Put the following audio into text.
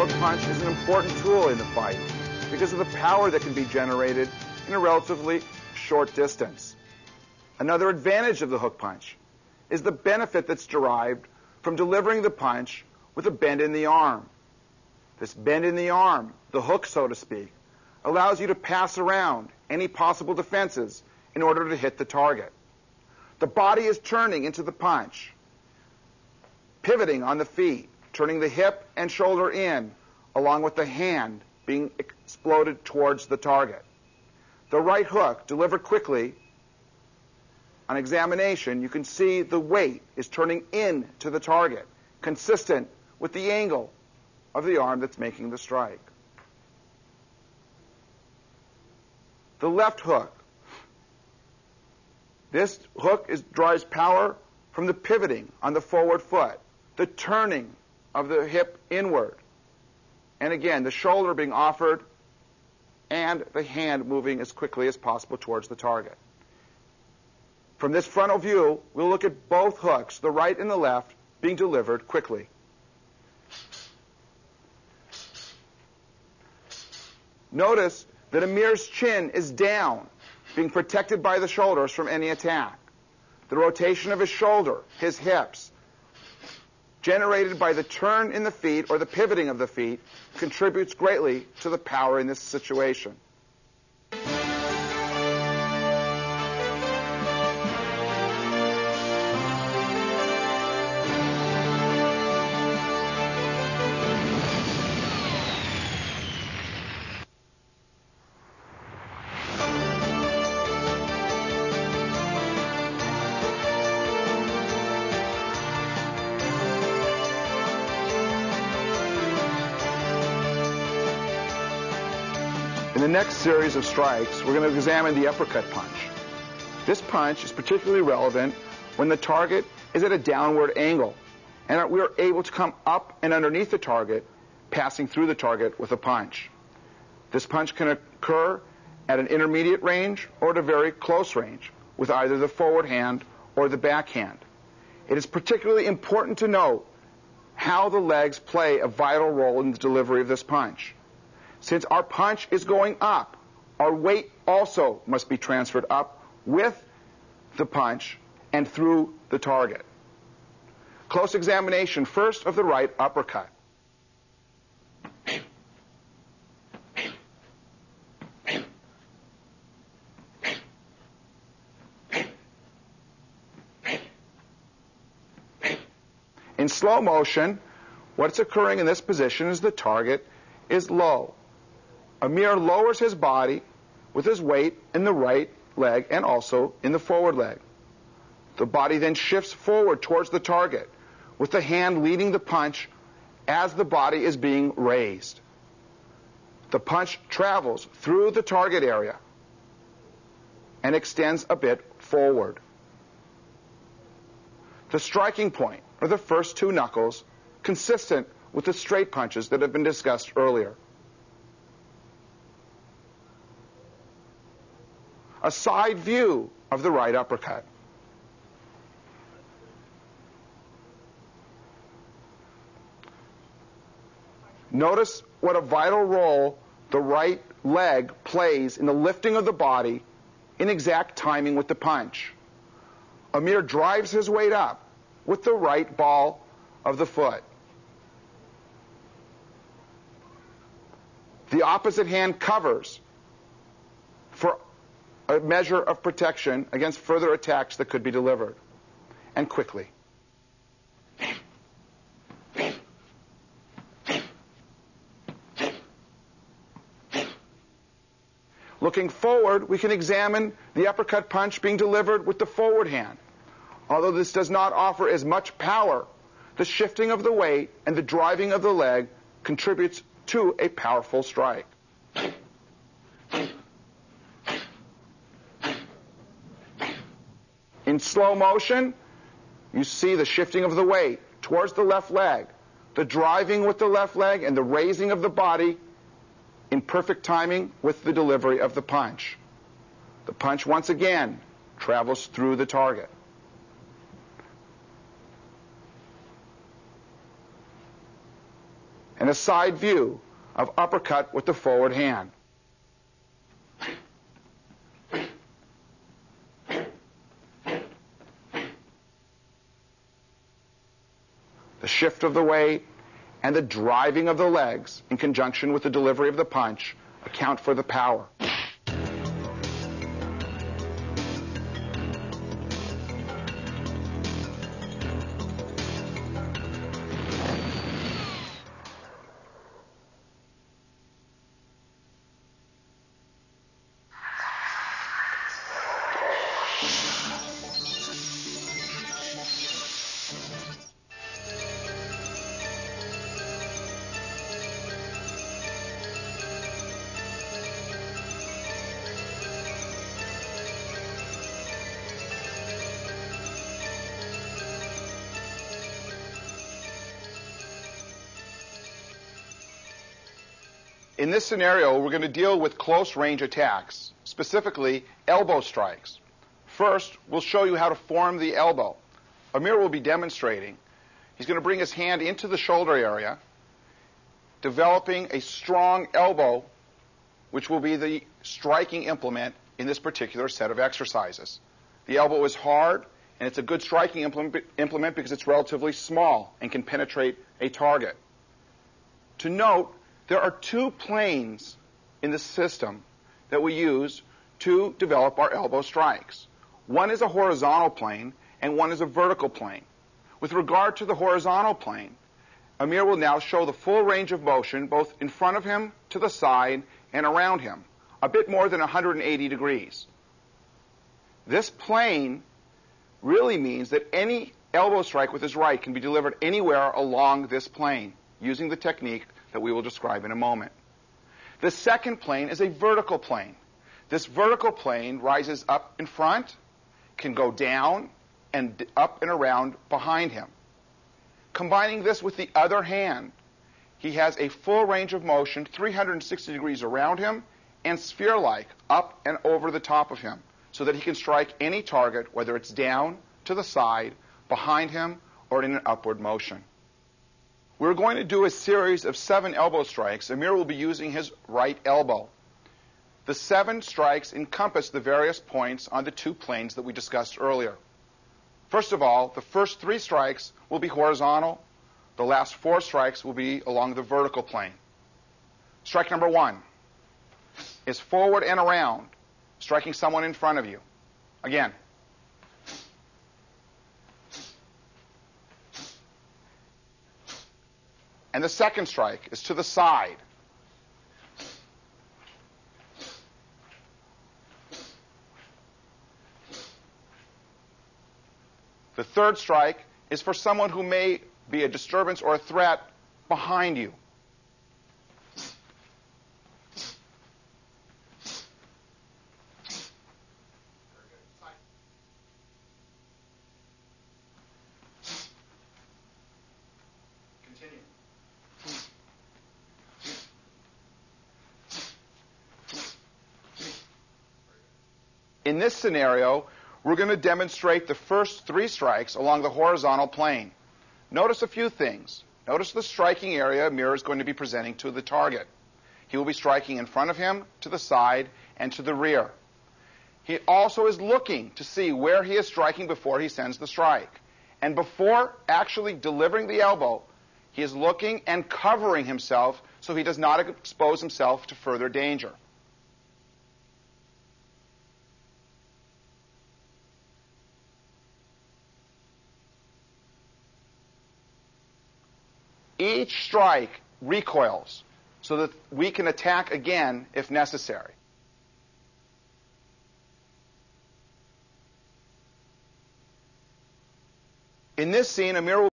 hook punch is an important tool in the fight because of the power that can be generated in a relatively short distance. Another advantage of the hook punch is the benefit that's derived from delivering the punch with a bend in the arm. This bend in the arm, the hook so to speak, allows you to pass around any possible defenses in order to hit the target. The body is turning into the punch, pivoting on the feet, turning the hip and shoulder in, along with the hand being exploded towards the target. The right hook, delivered quickly, on examination, you can see the weight is turning in to the target, consistent with the angle of the arm that's making the strike. The left hook. This hook derives power from the pivoting on the forward foot, the turning of the hip inward, and again, the shoulder being offered and the hand moving as quickly as possible towards the target. From this frontal view, we'll look at both hooks, the right and the left, being delivered quickly. Notice that Amir's chin is down, being protected by the shoulders from any attack. The rotation of his shoulder, his hips, generated by the turn in the feet or the pivoting of the feet, contributes greatly to the power in this situation. In the next series of strikes, we're going to examine the uppercut punch. This punch is particularly relevant when the target is at a downward angle, and we are able to come up and underneath the target, passing through the target with a punch. This punch can occur at an intermediate range or at a very close range, with either the forward hand or the backhand. It is particularly important to note how the legs play a vital role in the delivery of this punch. Since our punch is going up, our weight also must be transferred up with the punch and through the target. Close examination first of the right uppercut. In slow motion, what's occurring in this position is the target is low. Amir lowers his body with his weight in the right leg and also in the forward leg. The body then shifts forward towards the target, with the hand leading the punch as the body is being raised. The punch travels through the target area and extends a bit forward. The striking point are the first two knuckles, consistent with the straight punches that have been discussed earlier. A side view of the right uppercut. Notice what a vital role the right leg plays in the lifting of the body in exact timing with the punch. Amir drives his weight up with the right ball of the foot. The opposite hand covers for a measure of protection against further attacks that could be delivered, and quickly. Looking forward, we can examine the uppercut punch being delivered with the forward hand. Although this does not offer as much power, the shifting of the weight and the driving of the leg contributes to a powerful strike. In slow motion, you see the shifting of the weight towards the left leg, the driving with the left leg, and the raising of the body in perfect timing with the delivery of the punch. The punch, once again, travels through the target. and a side view of uppercut with the forward hand. The shift of the weight and the driving of the legs in conjunction with the delivery of the punch account for the power. In this scenario, we're going to deal with close range attacks, specifically elbow strikes. First, we'll show you how to form the elbow. Amir will be demonstrating. He's going to bring his hand into the shoulder area, developing a strong elbow, which will be the striking implement in this particular set of exercises. The elbow is hard, and it's a good striking implement because it's relatively small and can penetrate a target. To note, there are two planes in the system that we use to develop our elbow strikes. One is a horizontal plane, and one is a vertical plane. With regard to the horizontal plane, Amir will now show the full range of motion, both in front of him, to the side, and around him, a bit more than 180 degrees. This plane really means that any elbow strike with his right can be delivered anywhere along this plane, using the technique that we will describe in a moment. The second plane is a vertical plane. This vertical plane rises up in front, can go down, and up and around behind him. Combining this with the other hand, he has a full range of motion, 360 degrees around him, and sphere-like up and over the top of him, so that he can strike any target, whether it's down, to the side, behind him, or in an upward motion. We're going to do a series of 7 elbow strikes. Amir will be using his right elbow. The 7 strikes encompass the various points on the 2 planes that we discussed earlier. First of all, the first 3 strikes will be horizontal. The last 4 strikes will be along the vertical plane. Strike number 1 is forward and around, striking someone in front of you. Again. And the second strike is to the side. The third strike is for someone who may be a disturbance or a threat behind you. In this scenario, we're going to demonstrate the first 3 strikes along the horizontal plane. Notice a few things. Notice the striking area Amir is going to be presenting to the target. He will be striking in front of him, to the side, and to the rear. He also is looking to see where he is striking before he sends the strike. And before actually delivering the elbow, he is looking and covering himself so he does not expose himself to further danger. Each strike recoils so that we can attack again if necessary. In this scene, Amir will